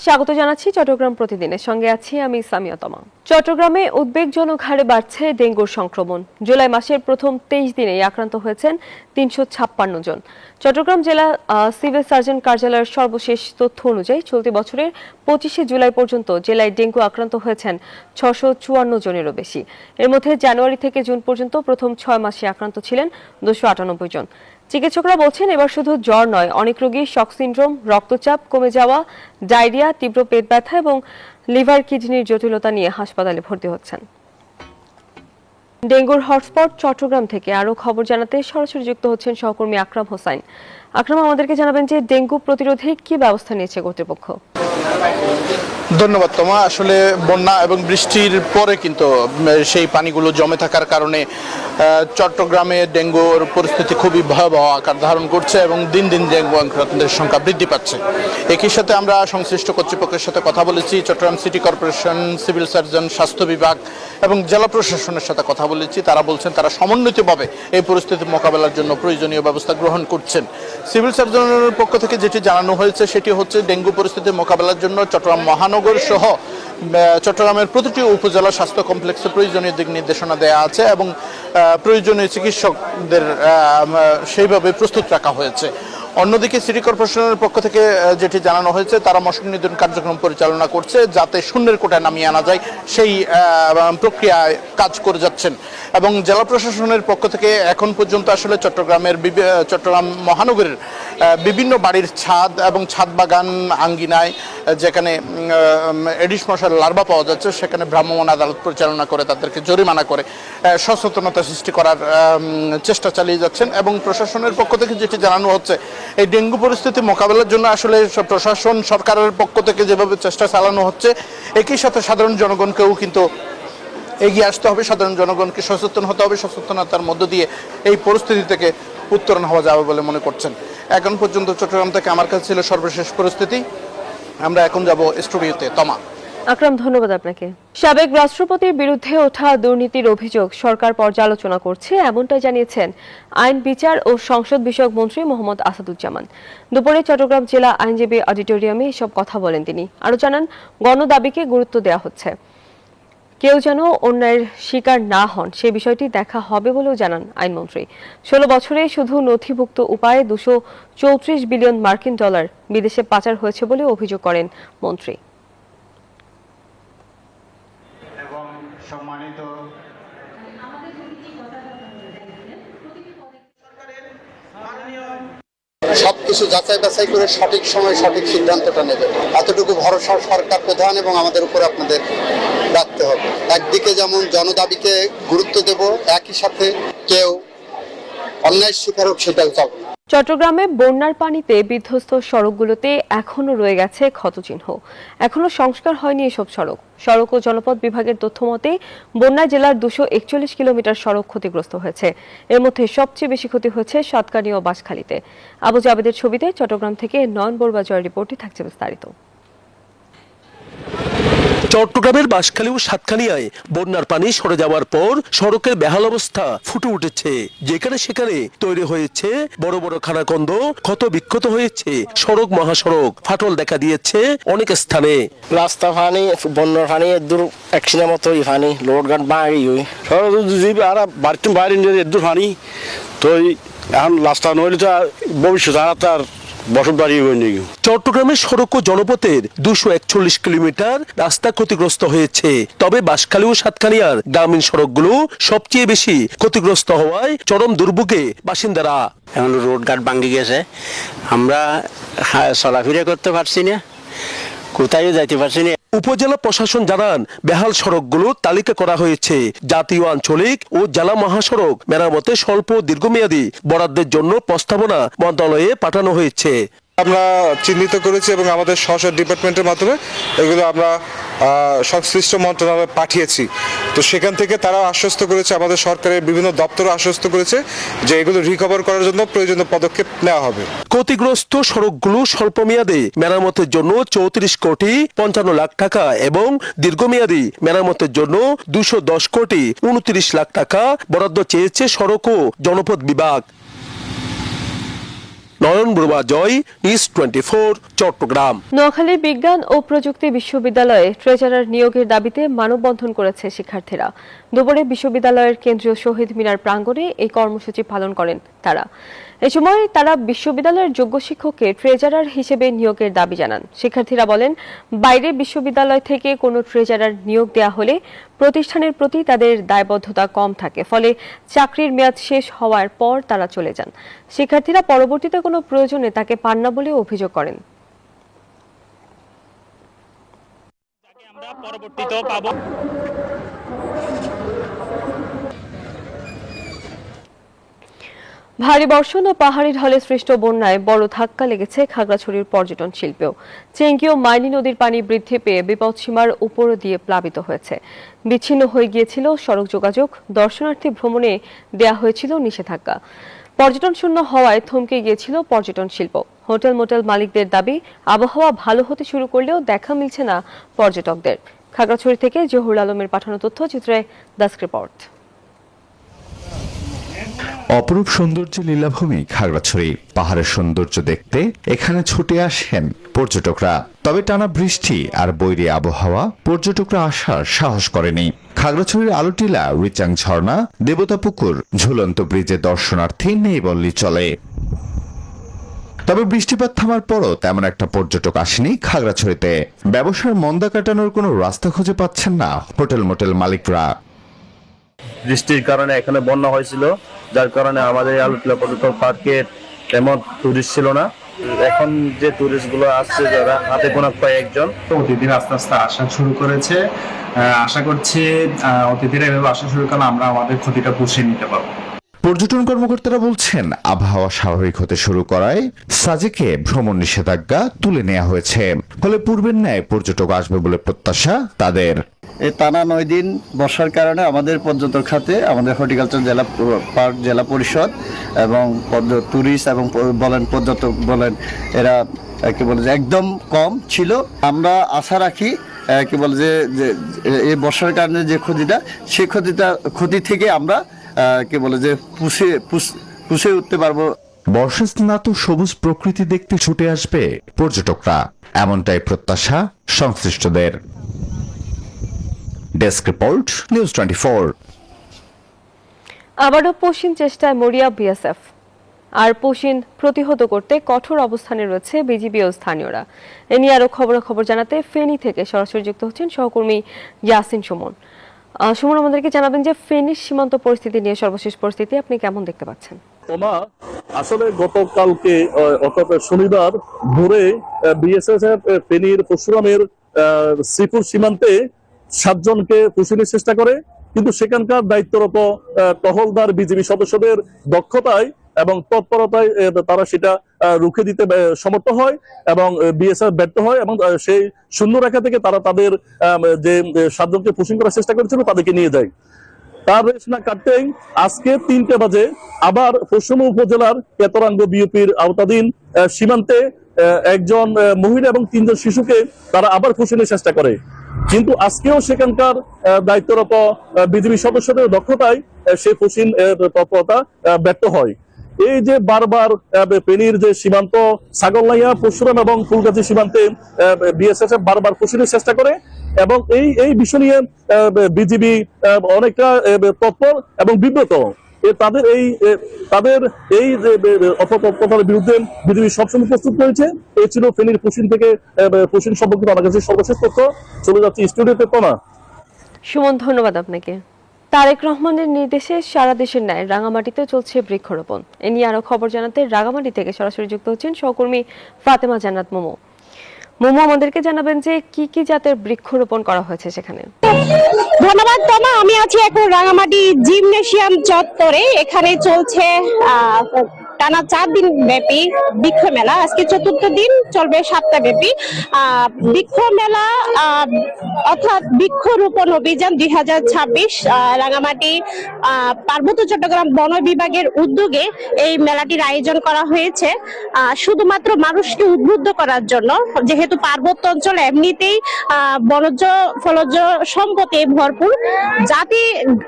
স্বাগত জানাচ্ছি চট্টগ্রাম প্রতিদিনের সঙ্গে আছি আমি সামিয়া তমা। চট্টগ্রামে উদ্বেগজনক হারে বাড়ছে ডেঙ্গুর সংক্রমণ। জুলাই মাসের প্রথম 23 দিনেই আক্রান্ত হয়েছেন 356 জন। চট্টগ্রাম জেলা সিভিল সার্জন কার্যালয়ের সর্বশেষ তথ্য অনুযায়ী চলতি বছরের 25 জুলাই পর্যন্ত জেলায় ডেঙ্গু আক্রান্ত হয়েছেন 654 জনেরও বেশি। এর মধ্যে জানুয়ারি থেকে জুন পর্যন্ত প্রথম 6 মাসে আক্রান্ত ছিলেন 298 জন। চিকিৎসকরা বলছেন এবার শুধু জ্বর নয়, অনেক রোগী শক সিন্ড্রোম, রক্তচাপ কমে যাওয়া, ডায়রিয়া, তীব্র পেট ব্যথা এবং লিভার কিডনির জটিলতা নিয়ে হাসপাতালে ভর্তি হচ্ছেন। ডেঙ্গুর হটস্পট চট্টগ্রাম থেকে আরো খবর জানাতে সরাসরি যুক্ত হচ্ছেন সহকর্মী আকরাম হোসাইন। আকরাম, আমাদেরকে জানাবেন যে ডেঙ্গু প্রতিরোধে কি ব্যবস্থা নিয়েছে কর্তৃপক্ষ? ধন্যবাদ তোমা। আসলে বন্যা এবং বৃষ্টির পরে কিন্তু সেই পানিগুলো জমে থাকার কারণে চট্টগ্রামে ডেঙ্গুর পরিস্থিতি খুবই ভয়াবহ আকার ধারণ করছে এবং দিন দিন ডেঙ্গু আক্রান্তের সংখ্যা বৃদ্ধি পাচ্ছে। একই সাথে আমরা সংশ্লিষ্ট কর্তৃপক্ষের সাথে কথা বলেছি, Chittagong city corporation, civil surgeon, স্বাস্থ্য বিভাগ এবং জেলা প্রশাসনের সাথে কথা বলেছি। তারা বলছেন তারা সমন্বিতভাবে এই পরিস্থিতি মোকাবেলার জন্য প্রয়োজনীয় ব্যবস্থা গ্রহণ করছেন। সিভিল সার্জনের পক্ষ থেকে যেটি জানানো হয়েছে সেটি হচ্ছে ডেঙ্গু পরিস্থিতি মোকাবেলার জন্য চট্টগ্রাম মহানগর সহ চট্টগ্রামের প্রতিটি উপজেলা স্বাস্থ্য কমপ্লেক্সে প্রয়োজনীয় দিক নির্দেশনা দেওয়া আছে এবং প্রয়োজনীয় চিকিৎসকদের সেইভাবে প্রস্তুত রাখা হয়েছে। অন্যদিকে সিটি কর্পোরেশনের পক্ষ থেকে যেটি জানানো হয়েছে, তারা মশক নিধন কার্যক্রম পরিচালনা করছে যাতে শূন্যের কোটায় নামিয়ে আনা যায়, সেই প্রক্রিয়ায় কাজ করে যাচ্ছেন। এবং জেলা প্রশাসনের পক্ষ থেকে এখন পর্যন্ত আসলে চট্টগ্রাম মহানগরের বিভিন্ন বাড়ির ছাদ এবং ছাদ বাগান আঙ্গিনায় যেখানে এডিস মশার লার্ভা পাওয়া যাচ্ছে সেখানে ভ্রাম্যমাণ আদালত পরিচালনা করে তাদেরকে জরিমানা করে সচেতনতা সৃষ্টি করার চেষ্টা চালিয়ে যাচ্ছেন। এবং প্রশাসনের পক্ষ থেকে যেটি জানানো হচ্ছে, এই ডেঙ্গু পরিস্থিতি মোকাবেলার জন্য আসলে প্রশাসন সরকারের পক্ষ থেকে যেভাবে চেষ্টা চালানো হচ্ছে, একই সাথে সাধারণ জনগণকেও কিন্তু এগিয়ে আসতে হবে, সাধারণ জনগণকে সচেতন হতে হবে। সচেতনতার মধ্য দিয়ে এই পরিস্থিতি থেকে উত্তরণ হওয়া যাবে বলে মনে করছেন। এখন পর্যন্ত চট্টগ্রাম থেকে আমার কাছে ছিল সর্বশেষ পরিস্থিতি। আমরা এখন যাব স্টুডিওতে। তমা। আকরাম, ধন্যবাদ আপনাকে। সাবেক রাষ্ট্রপতির বিরুদ্ধে ওঠা দুর্নীতির অভিযোগ সরকার পর্যালোচনা করছে, এমনটাই জানিয়েছেন আইন বিচার ও সংসদ বিষয়ক মন্ত্রী মোহাম্মদ আসাদুজ্জামান। দুপুরে চট্টগ্রাম জেলা আইনজীবী অডিটোরিয়ামে এসব কথা বলেন তিনি। আরো জানান, গণদাবিকে গুরুত্ব দেওয়া হচ্ছে, কেউ যেন অন্যায়ের শিকার না হন সে বিষয়টি দেখা হবে বলেও জানান আইনমন্ত্রী। 16 বছরে শুধু নথিভুক্ত উপায়ে 234 বিলিয়ন মার্কিন ডলার বিদেশে পাচার হয়েছে বলে অভিযোগ করেন মন্ত্রী। সবকিছু যাচাই বাছাই করে সঠিক সময় সঠিক সিদ্ধান্তটা নেবে, এতটুকু ভরসা সরকার প্রধান এবং আমাদের উপর আপনাদের রাখতে হবে। একদিকে যেমন জনদাবিকে গুরুত্ব দেব, একই সাথে কেউ অন্যায় শিকার হোক সেটাও চাব না। চট্টগ্রামে বন্যার পানিতে বিধ্বস্ত সড়কগুলোতে এখনো রয়ে গেছে ক্ষতচিহ্ন। এখনো সংস্কার হয়নি এসব সড়ক। সড়ক ও জনপথ বিভাগের তথ্য মতে বন্যায় জেলার 241 কিলোমিটার সড়ক ক্ষতিগ্রস্ত হয়েছে। এর মধ্যে সবচেয়ে বেশি ক্ষতি হয়েছে সাতকানি ও বাঁশখালীতে। আবু জাবেদের ছবিতে চট্টগ্রাম থেকে নয়ন বড়ুয়া জয়ের রিপোর্টে থাকছে বিস্তারিত। চট্টগ্রামের বাঁশখালী ও সাতকানিয়ায় বন্যার পানি সরে যাওয়ার পর সড়কের বেহাল অবস্থা ফুটে উঠেছে। যেখানে সেখানে তৈরি হয়েছে বড় বড় খানাখন্দ, ক্ষত বিক্ষত হয়েছে সড়ক মহাসড়ক, ফাটল দেখা দিয়েছে অনেক স্থানে। রাস্তা পানি, বন্যার পানি দূর একশিনা মতো পানি, লোড গান বাড়ি হই আর বাড়িতে বাইরে দূর পানি তো এখন রাস্তা নইলে তো ভবিষ্যৎ আর তার চট্টগ্রামের সড়ক ও জনপথের 241 কিলোমিটার রাস্তা ক্ষতিগ্রস্ত হয়েছে। তবে বাঁশখালী ও সাতকানিয়ার গ্রামীণ সড়কগুলো সবচেয়ে বেশি ক্ষতিগ্রস্ত হওয়ায় চরম দুর্ভোগে বাসিন্দারা। এখন রোড ঘাট ভাঙে গেছে, আমরা চলাফেরা করতে পারছি না, কোথায় যাইতে পারছি না। উপজেলা প্রশাসন জানান বেহাল সড়কগুলো তালিকা করা হয়েছে। জাতীয়, আঞ্চলিক ও জেলা মহাসড়ক মেরামতে স্বল্প দীর্ঘমেয়াদী বরাদ্দের জন্য প্রস্তাবনা মন্ত্রণালয়ে পাঠানো হয়েছে। আমরা চিহ্নিত করেছি এবং আমাদের স্ব ডিপার্টমেন্টের মাধ্যমে এগুলো আমরা সংশ্লিষ্ট মন্ত্রণালয়ে পাঠিয়েছি। তো সেখান থেকে তারা আশ্বস্ত করেছে, আমাদের সরকারের বিভিন্ন দপ্তর আশ্বস্ত করেছে যে এগুলো রিকভার করার জন্য প্রয়োজনীয় পদক্ষেপ নেওয়া হবে। ক্ষতিগ্রস্ত সড়কগুলো স্বল্প মেয়াদে মেরামতের জন্য 34 কোটি 55 লাখ টাকা এবং দীর্ঘমেয়াদী মেরামতের জন্য 210 কোটি 29 লাখ টাকা বরাদ্দ চেয়েছে সড়ক ও জনপথ বিভাগ। নয়ন বড়ুয়া জয়, নিউজ 24 চট্টগ্রাম। নোয়াখালী বিজ্ঞান ও প্রযুক্তি বিশ্ববিদ্যালয়ে ট্রেজারার নিয়োগের দাবিতে মানববন্ধন করেছে শিক্ষার্থীরা। দুপুরে বিশ্ববিদ্যালয়ের কেন্দ্রীয় শহীদ মিনার প্রাঙ্গণে এই কর্মসূচি পালন করেন তারা। এ সময় তারা বিশ্ববিদ্যালয়ের যোগ্য শিক্ষককে ট্রেজারার হিসেবে নিয়োগের দাবি জানান। শিক্ষার্থীরা বলেন, বাইরে বিশ্ববিদ্যালয় থেকে কোনো ট্রেজারার নিয়োগ দেওয়া হলে প্রতিষ্ঠানের প্রতি তাদের দায়বদ্ধতা কম থাকে, ফলে চাকরির মেয়াদ শেষ হওয়ার পর তারা চলে যান। শিক্ষার্থীরা পরবর্তীতে কোনো প্রয়োজনে তাকে পান না বলে অভিযোগ করেন। ভারী বর্ষণ ও পাহাড়ি ঢলে সৃষ্ট বন্যায় বড় ধাক্কা লেগেছে খাগড়াছড়ির পর্যটন শিল্পেও। চেঙ্গি ও মাইনি নদীর পানি বৃদ্ধি পেয়ে বিপদসীমার উপর দিয়ে প্লাবিত হয়েছে। বিচ্ছিন্ন হয়ে গিয়েছিল সড়ক যোগাযোগ, দর্শনার্থী ভ্রমণে দেয়া হয়েছিল নিষেধাজ্ঞা। পর্যটন শূন্য হওয়ায় থমকে গিয়েছিল পর্যটন শিল্প। হোটেল মোটেল মালিকদের দাবি, আবহাওয়া ভালো হতে শুরু করলেও দেখা মিলছে না পর্যটকদের। খাগড়াছড়ি থেকে জহুরুল আলমের পাঠানো তথ্যচিত্রে ডেস্ক রিপোর্ট। অপরূপ সৌন্দর্য লীলাভূমি খাগড়াছড়ি। পাহাড়ের সৌন্দর্য দেখতে এখানে ছুটে আসেন পর্যটকরা। তবে টানা বৃষ্টি আর বৈরী আবহাওয়া পর্যটকরা আসার সাহস করেনি। খাগড়াছড়ির আলুটিলা, রিচাং ঝর্ণা, দেবতাপুকুর, ঝুলন্ত ব্রিজে দর্শনার্থী নেই বললেই চলে। তবে বৃষ্টিপাত থামার পরও তেমন একটা পর্যটক আসেনি খাগড়াছড়িতে। ব্যবসার মন্দা কাটানোর কোনো রাস্তা খুঁজে পাচ্ছেন না হোটেল মোটেল মালিকরা। বৃষ্টির কারণে এখানে বন্যা হয়েছিল, যার কারণে আমাদের আলুটিলা পর্যটন পার্কে তেমন টুরিস্ট ছিল না। এখন যে টুরিস্ট গুলো আসছে যারা হাতে গোনা কয়েকজন, অতিথিরা আস্তে আস্তে আসা শুরু করেছে। আশা করছি অতিথিরা এভাবে আসা শুরু করলে আমরা আমাদের ক্ষতিটা পুষিয়ে নিতে পারবো। পর্যটন কর্মকর্তারা বলছেন, আবহাওয়া স্বাভাবিক হতে শুরু করায় সাজেকে ভ্রমণ নিষেধাজ্ঞা তুলে নেওয়া হয়েছে। ফলে পূর্বের ন্যায় পর্যটক আসবে বলে প্রত্যাশা তাদের। এই টানা 9 দিন বর্ষার কারণে আমাদের পর্যটন খাতে, আমাদের হর্টিকালচার জেলা পার্ক জেলা পরিষদ এবং টুরিস্ট এবং বলেন পর্যটক বলেন, এরা কি বলে যে একদম কম ছিল। আমরা আশা রাখি কি বলে যে এই বর্ষার কারণে যে ক্ষতিটা, সেই ক্ষতি থেকে আমরা কি বলে যে পুষে উঠতে পারবো। বর্ষাস্নাত সবুজ প্রকৃতি দেখতে ছুটে আসবে পর্যটকরা, এমনটাই প্রত্যাশা সংশ্লিষ্টদের। Desk report, news 24। আবারও পশ্চিম চেষ্টায় মরিয়া বিএসএফ। আর পশ্চিম প্রতিহত করতে কঠোর অবস্থানে রয়েছে বিজিবি ও স্থানীয়রা। এ নিয়ে আরো খবরাখবর জানাতে ফেনী থেকে সরাসরি যুক্ত হচ্ছেন সহকর্মী ইয়াসিন সুমন। সুমন, আমাদেরকে জানাবেন যে ফেনীর সীমান্ত পরিস্থিতি নিয়ে সর্বশেষ পরিস্থিতি আপনি কেমন দেখতে পাচ্ছেন? আসলে গতকালকে অর্থাৎ শনিবার ভোরে বিএসএফ ফেনীর পরশুরামের শ্রীপুর সীমান্তে 7 জনকে পুষিনের চেষ্টা করে, কিন্তু সেখানকার দায়িত্বরত টহলদার বিজিবি সদস্যদের দক্ষতায় এবং তৎপরতায় তারা সেটা রুখে দিতে সমর্থ হয় এবং বিএসএফ ব্যর্থ হয় এবং সেই শূন্য রেখা থেকে তারা তাদের যে 7 জনকে পুষিং করার চেষ্টা করেছিল তাদেরকে নিয়ে যায়। তার রেশ না কাটতেই আজকে 3টে বাজে আবার পশ্চিম উপজেলার কেতরাঙ্গ বিওপির আওতাধীন সীমান্তে একজন মহিলা এবং 3 জন শিশুকে তারা আবার পুষিনের চেষ্টা করে, কিন্তু আজকেও সেখানকার দায়িত্বরত বিজিবি সদস্যদের দক্ষতায় সেই পুষিন তৎপরতা ব্যর্থ হয়। এই যে বারবার ফেনীর যে সীমান্ত ছাগলনাইয়া, পরশুরাম এবং ফুলগাজী সীমান্তে বিএসএফ বারবার পুষিনের চেষ্টা করে এবং এই বিষয় নিয়ে বিজিবি অনেকটা তৎপর এবং বিব্রত। তাদের এই অপতৎপরতার বিরুদ্ধে বিজিবি সবসময় প্রস্তুত রয়েছে। এই ছিল ফেনীর পুষিন থেকে পুষিন সম্পর্কিত আমার কাছে সর্বশেষ তথ্য। চলে যাচ্ছে স্টুডিওতে। তোমরা সুমন, ধন্যবাদ আপনাকে। তারেক রহমানের নির্দেশে সারা দেশের ন্যায় রাঙামাটিতে চলছে বৃক্ষরোপণ। এ নিয়ে আরো খবর জানাতে রাঙামাটি থেকে সরাসরি যুক্ত হচ্ছেন সহকর্মী ফাতেমা জান্নাত মোমো। মোমো, আমাদেরকে জানাবেন যে কি কি জাতের বৃক্ষরোপণ করা হয়েছে সেখানে? ধন্যবাদ তোমা। আমি আছি এখন রাঙামাটি জিমনেশিয়াম চত্বরে। এখানে চলছে টানা 4 দিন ব্যাপী বৃক্ষ মেলা। আজকে 4র্থ দিন, চলবে সপ্তাহব্যাপী বৃক্ষ মেলা অর্থাৎ বৃক্ষরোপণ অভিযান 2026। রাঙামাটি পার্বত্য চট্টগ্রাম বন বিভাগের উদ্যোগে এই মেলাটির আয়োজন করা হয়েছে শুধুমাত্র মানুষকে উদ্বুদ্ধ করার জন্য। যেহেতু পার্বত্য অঞ্চল এমনিতেই বনজ ফলজ সম্পদে ভরপুর, যাতে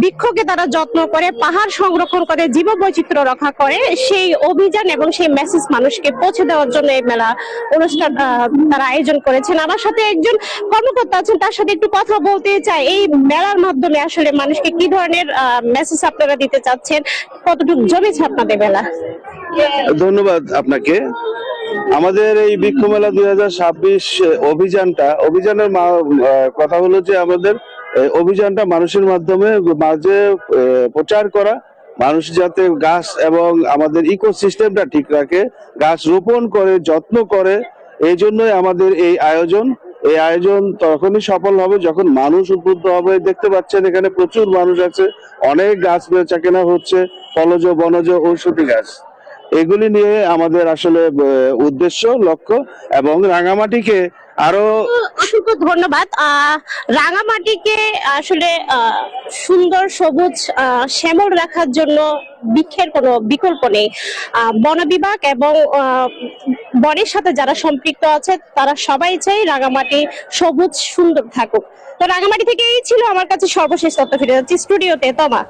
বৃক্ষকে তারা যত্ন করে, পাহাড় সংরক্ষণ করে, জীববৈচিত্র্য রক্ষা করে, সেই অভিযান এবং সেই মেসেজ মানুষকে পৌঁছে দেওয়ার জন্য এই মেলা অনুষ্ঠান তারা আয়োজন করেছেন। আমার সাথে একজন কর্মকর্তা আছেন, তার সাথে একটু কথা বলতে চাই। এই মেলার মাধ্যমে আসলে মানুষকে কি ধরনের মেসেজ আপনারা দিতে চাচ্ছেন, কতটুকু জমেছে আপনাদের মেলা? ধন্যবাদ আপনাকে। আমাদের এই বৃক্ষ মেলা 2026 অভিযানের কথা হলো যে আমাদের অভিযানটা মানুষের মাঝে প্রচার করা, মানুষ যাতে গাছ এবং আমাদের ইকোসিস্টেমটা ঠিক রাখে, গাছ রোপণ করে, যত্ন করে। এই জন্যই আমাদের এই আয়োজন তখনই সফল হবে যখন মানুষ উদ্বুদ্ধ হবে। দেখতে পাচ্ছেন এখানে প্রচুর মানুষ আছে, অনেক গাছ বেচা কেনা হচ্ছে, ফলজ বনজ ঔষধি গাছ। এগুলি নিয়ে আমাদের আসলে উদ্দেশ্য, লক্ষ্য, এবং রাঙামাটিকে আরো অসংখ্য ধন্যবাদ। রাঙামাটিকে আসলে সুন্দর সবুজ শ্যামল রাখার জন্য বৃক্ষের কোনো বিকল্প নেই। বন বিভাগ এবং বনের সাথে যারা সম্পৃক্ত আছে তারা সবাই চাই রাঙামাটি সবুজ সুন্দর থাকুক। তো রাঙামাটি থেকে এই ছিল আমার কাছে সর্বশেষ তথ্য। ফিরে যাচ্ছি স্টুডিওতে। তমা।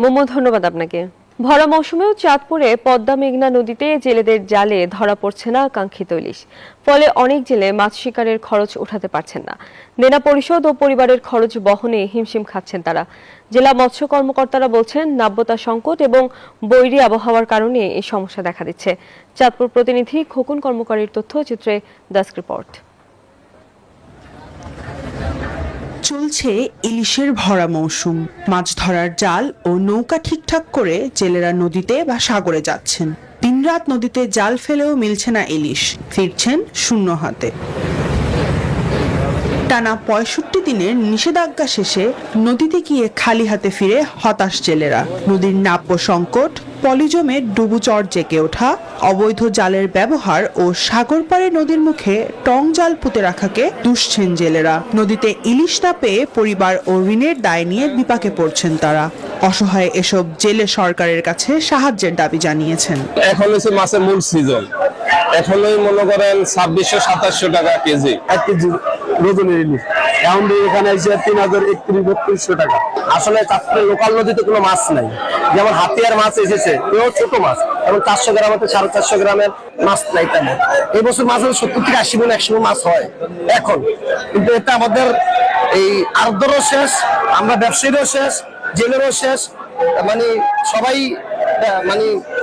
মোমো, ধন্যবাদ আপনাকে। ভরা মৌসুমেও চাঁদপুরে পদ্মা মেঘনা নদীতে জেলেদের জালে ধরা পড়ছে না কাঙ্ক্ষিত ইলিশ। ফলে অনেক জেলে মাছ শিকারের খরচ উঠাতে পারছেন না। দেনা পরিশোধ ও পরিবারের খরচ বহনে হিমশিম খাচ্ছেন তারা। জেলা মৎস্য কর্মকর্তারা বলছেন, নাব্যতা সংকট এবং বৈরী আবহাওয়ার কারণে এই সমস্যা দেখা দিচ্ছে। চাঁদপুর প্রতিনিধি খোকন কর্মকারীর তথ্যচিত্রে ডেস্ক রিপোর্ট। চলছে ইলিশের ভরা মৌসুম। মাছ ধরার জাল ও নৌকা ঠিকঠাক করে জেলেরা নদীতে বা সাগরে যাচ্ছেন। দিনরাত নদীতে জাল ফেলেও মিলছে না ইলিশ, ফিরছেন শূন্য হাতে। টানা 65 দিনের নিষেধাজ্ঞা শেষে নদীতে গিয়ে খালি হাতে ফিরে হতাশ জেলেরা। নদীর নাব্য সংকট, পলিজমে ডুবুচর জেগে ওঠা, অবৈধ জালের ব্যবহার ও সাগর পাড়ে নদীর মুখে টং জাল পুঁতে রাখাকে দুষছেন জেলেরা। নদীতে ইলিশ না পেয়ে পরিবার ও ঋণের দায় নিয়ে বিপাকে পড়ছেন তারা। অসহায় এসব জেলে সরকারের কাছে সাহায্যের দাবি জানিয়েছেন। এখন হচ্ছে মাছের মূল সিজন, এখনই মনে করেন 2600-2700 টাকা কেজি, 1 কেজি রোজনের ইলিশ। এখন এখানে এসে 3000-3100 টাকা। আসলে চাঁদপুরের লোকাল নদীতে কোনো মাছ নাই। যেমন হাতিয়ার মাছ এসেছে, এও ছোট মাছ, এবং 400 গ্রাম 450 গ্রামের মাছ নাই তেমন। এই বছর মাছ 70-80 মণ 100 মাছ হয় এখন। কিন্তু এটা আমাদের এই আর্দ্রও শেষ, আমরা ব্যবসায়ীরও শেষ, জেলেরও শেষ, মানে সবাই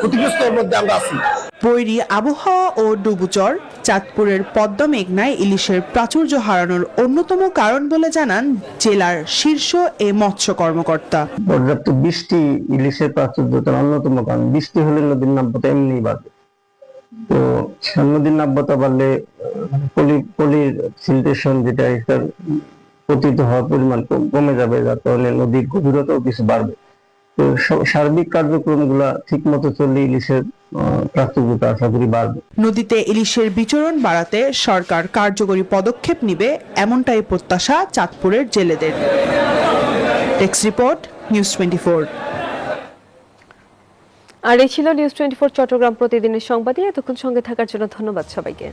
ক্ষতিগ্রস্তের মধ্যে আমরা আছি। বৈরী আবহাওয়া ও ডুবুচর চাঁদপুরের পদ্মা মেঘনায় ইলিশের প্রাচুর্য হারানোর অন্যতম কারণ বলে জানান জেলার শীর্ষ এ মৎস্য কর্মকর্তা। পর্যাপ্ত বৃষ্টি ইলিশের প্রাচুর্যতার অন্যতম কারণ। বৃষ্টি হলে নদীর নাব্যতা এমনি বাড়বে। তো নদীর নাব্যতা বাড়লে পলির ফিল্ট্রেশন যেটা এটার পতিত হওয়ার পরিমাণ কমে যাবে, যার কারণে নদীর গভীরতাও কিছু বাড়বে। তো সার্বিক কার্যক্রমগুলা ঠিক মতো চললে ইলিশের প্রাচুর্যতা আশা করি বাড়বে। নদীতে ইলিশের বিচরণ বাড়াতে সরকার কার্যকরী পদক্ষেপ নিবে, এমনটাই প্রত্যাশা চাঁদপুরের জেলেদের। Desk report, news 24। আর এই ছিল নিউজ 24 চট্টগ্রাম প্রতিদিনের সংবাদে। এতক্ষণ সঙ্গে থাকার জন্য ধন্যবাদ সবাইকে।